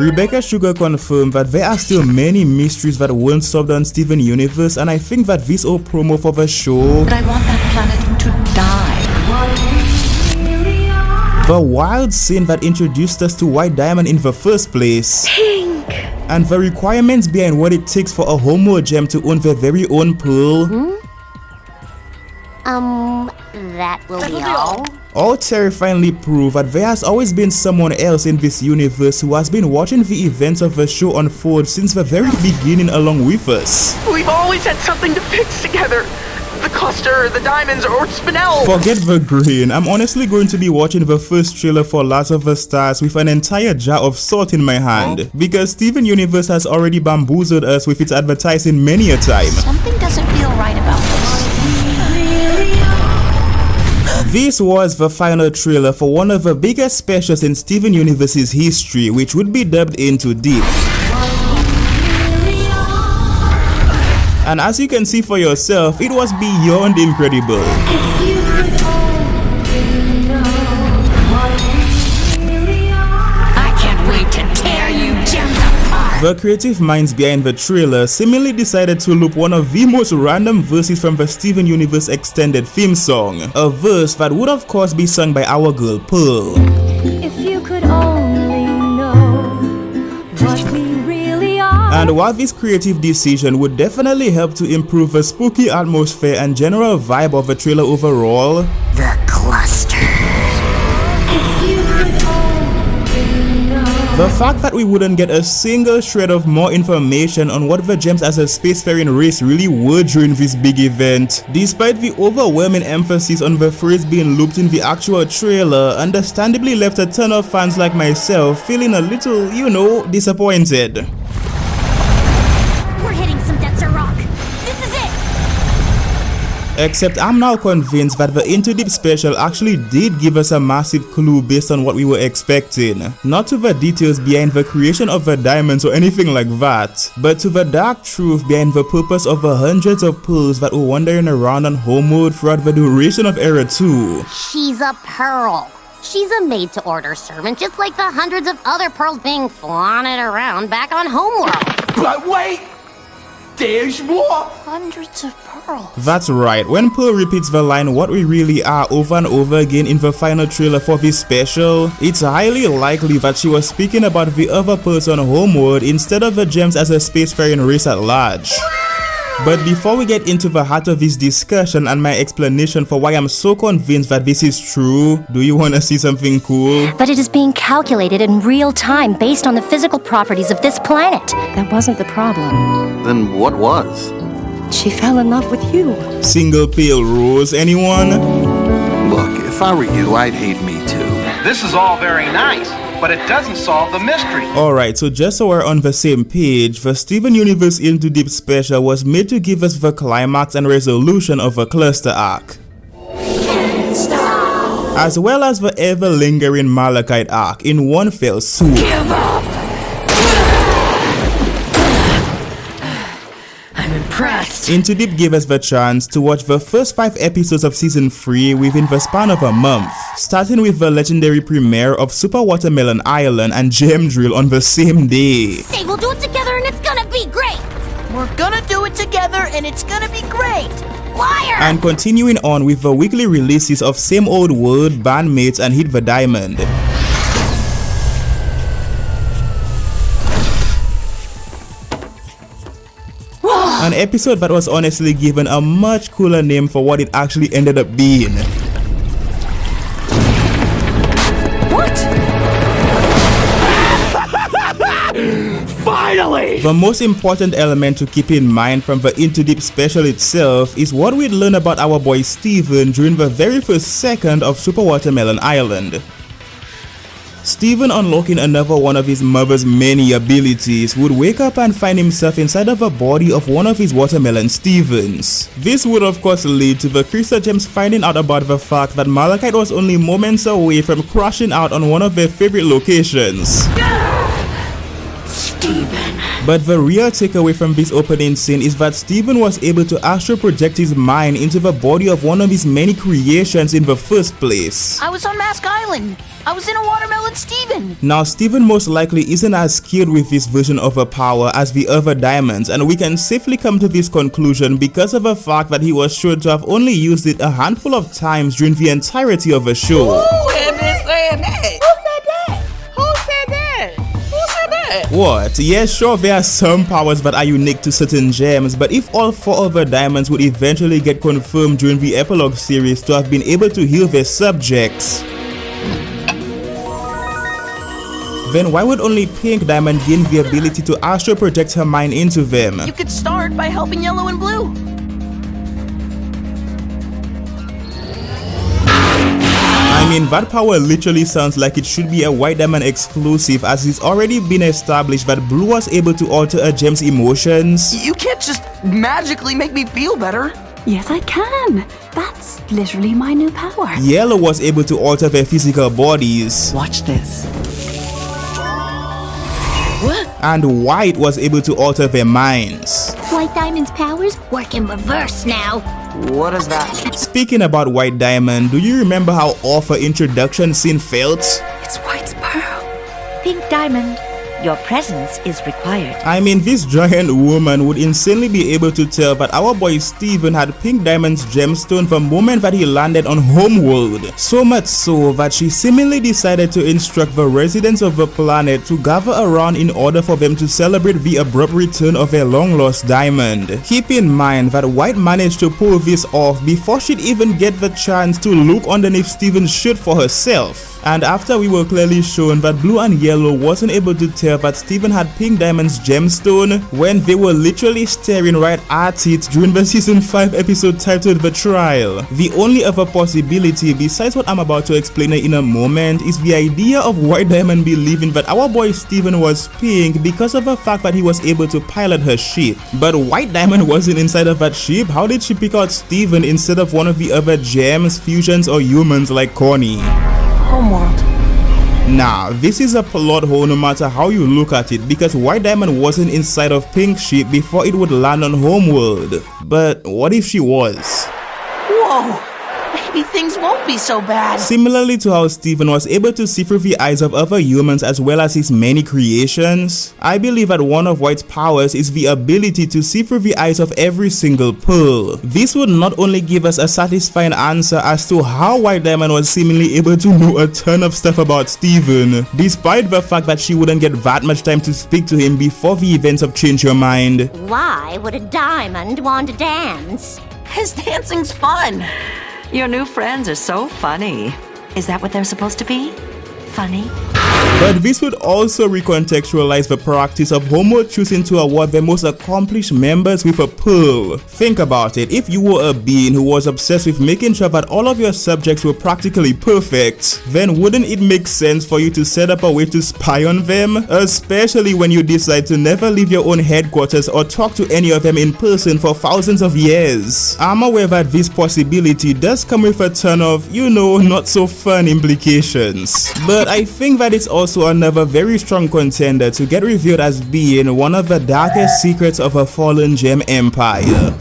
Rebecca Sugar confirmed that there are still many mysteries that weren't solved on Steven Universe, and I think that this old promo for the show, but I want that planet to die. The wild scene that introduced us to White Diamond in the first place, Pink, and the requirements behind what it takes for a Homo gem to own their very own pearl. that will be all terrifyingly prove that there has always been someone else in this universe who has been watching the events of the show unfold since the very beginning along with us. We've always had something to fix together. The cluster, the diamonds, or Spinel. Forget the grain. I'm honestly going to be watching the first trailer for Last of the Stars with an entire jar of salt in my hand, because Steven Universe has already bamboozled us with its advertising many a time. Something doesn't feel right about this. This was the final trailer for one of the biggest specials in Steven Universe's history, which would be dubbed Into Deep. And as you can see for yourself, it was beyond incredible. I can't wait to tear you gems apart. The creative minds behind the trailer seemingly decided to loop one of the most random verses from the Steven Universe extended theme song, a verse that would of course be sung by our girl Pearl. If you could only know what we really are. And while this creative decision would definitely help to improve the spooky atmosphere and general vibe of the trailer overall, The cluster. the fact that we wouldn't get a single shred of more information on what the gems as a spacefaring race really were during this big event, despite the overwhelming emphasis on the phrase being looped in the actual trailer, understandably left a ton of fans like myself feeling a little, disappointed. We're hitting some denser rock. This is it. Except I'm now convinced that the Into Deep special actually did give us a massive clue based on what we were expecting. Not to the details behind the creation of the diamonds or anything like that, but to the dark truth behind the purpose of the hundreds of pearls that were wandering around on Homeworld throughout the duration of Era 2. She's a pearl. She's a made-to-order servant, just like the hundreds of other pearls being flaunted around back on Homeworld. But wait! There's more! Hundreds of pearls. That's right, when Pearl repeats the line "what we really are" over and over again in the final trailer for this special, it's highly likely that she was speaking about the other pearls on Homeworld instead of the gems as a spacefaring race at large. But before we get into the heart of this discussion and my explanation for why I'm so convinced that this is true, do you want to see something cool? But it is being calculated in real time based on the physical properties of this planet. That wasn't the problem. Then what was? She fell in love with you. Single pale rose, anyone? Look, if I were you, I'd hate me too. This is all very nice, but it doesn't solve the mystery. Alright, so just so we're on the same page, the Steven Universe Into Deep special was made to give us the climax and resolution of a cluster arc, as well as the ever-lingering Malachite arc in one fell swoop. Give up! I'm impressed. Into Deep gave us the chance to watch the first 5 episodes of season 3 within the span of a month, starting with the legendary premiere of Super Watermelon Island and Gem Drill on the same day. Say we'll do it together and it's gonna be great. We're gonna do it together and it's gonna be great. Liar! And continuing on with the weekly releases of Same Old World, Bandmates, and Hit the Diamond. An episode that was honestly given a much cooler name for what it actually ended up being. What? Finally! The most important element to keep in mind from the Into Deep special itself is what we'd learn about our boy Steven during the very first second of Super Watermelon Island. Steven, unlocking another one of his mother's many abilities, would wake up and find himself inside of the body of one of his watermelon Stevens. This would of course lead to the Crystal Gems finding out about the fact that Malachite was only moments away from crashing out on one of their favorite locations. Steven. But the real takeaway from this opening scene is that Steven was able to astral project his mind into the body of one of his many creations in the first place. I was on Mask Island. I was in a watermelon Steven. Now Steven most likely isn't as skilled with this version of her power as the other diamonds, and we can safely come to this conclusion because of the fact that he was sure to have only used it a handful of times during the entirety of the show. Who had been saying that? Who said that? Who said that? What? Yes, sure, there are some powers that are unique to certain gems, but if all 4 other diamonds would eventually get confirmed during the epilogue series to have been able to heal their subjects, then why would only Pink Diamond gain the ability to astral project her mind into them? You could start by helping Yellow and Blue. I mean, that power literally sounds like it should be a White Diamond exclusive, as it's already been established that Blue was able to alter a gem's emotions. You can't just magically make me feel better. Yes, I can. That's literally my new power. Yellow was able to alter their physical bodies. Watch this. And White was able to alter their minds. White Diamond's powers work in reverse now. What is that? Speaking about White Diamond, do you remember how off her introduction scene felt? It's White's pearl. Pink Diamond, your presence is required. I mean, this giant woman would insanely be able to tell that our boy Steven had Pink Diamond's gemstone the moment that he landed on Homeworld. So much so that she seemingly decided to instruct the residents of the planet to gather around in order for them to celebrate the abrupt return of their long-lost diamond. Keep in mind that White managed to pull this off before she'd even get the chance to look underneath Steven's shirt for herself. And after we were clearly shown that Blue and Yellow wasn't able to tell that Steven had Pink Diamond's gemstone when they were literally staring right at it during the season 5 episode titled The Trial. The only other possibility besides what I'm about to explain in a moment is the idea of White Diamond believing that our boy Steven was pink because of the fact that he was able to pilot her ship. But White Diamond wasn't inside of that ship. How did she pick out Steven instead of one of the other gems, fusions, or humans like Connie? Homeworld. Now, this is a plot hole no matter how you look at it, because White Diamond wasn't inside of Pink's ship before it would land on Homeworld. But what if she was? Whoa. Maybe things won't be so bad. Similarly to how Steven was able to see through the eyes of other humans as well as his many creations, I believe that one of White's powers is the ability to see through the eyes of every single pearl. This would not only give us a satisfying answer as to how White Diamond was seemingly able to know a ton of stuff about Steven, despite the fact that she wouldn't get that much time to speak to him before the events of Change Your Mind. Why would a diamond want to dance? His dancing's fun. Your new friends are so funny. Is that what they're supposed to be? Funny? But this would also recontextualize the practice of Homeworld choosing to award their most accomplished members with a pearl. Think about it, if you were a being who was obsessed with making sure that all of your subjects were practically perfect, then wouldn't it make sense for you to set up a way to spy on them? Especially when you decide to never leave your own headquarters or talk to any of them in person for thousands of years. I'm aware that this possibility does come with a ton of, you know, not so fun implications. But I think that it's also another very strong contender to get revealed as being one of the darkest secrets of a fallen gem empire.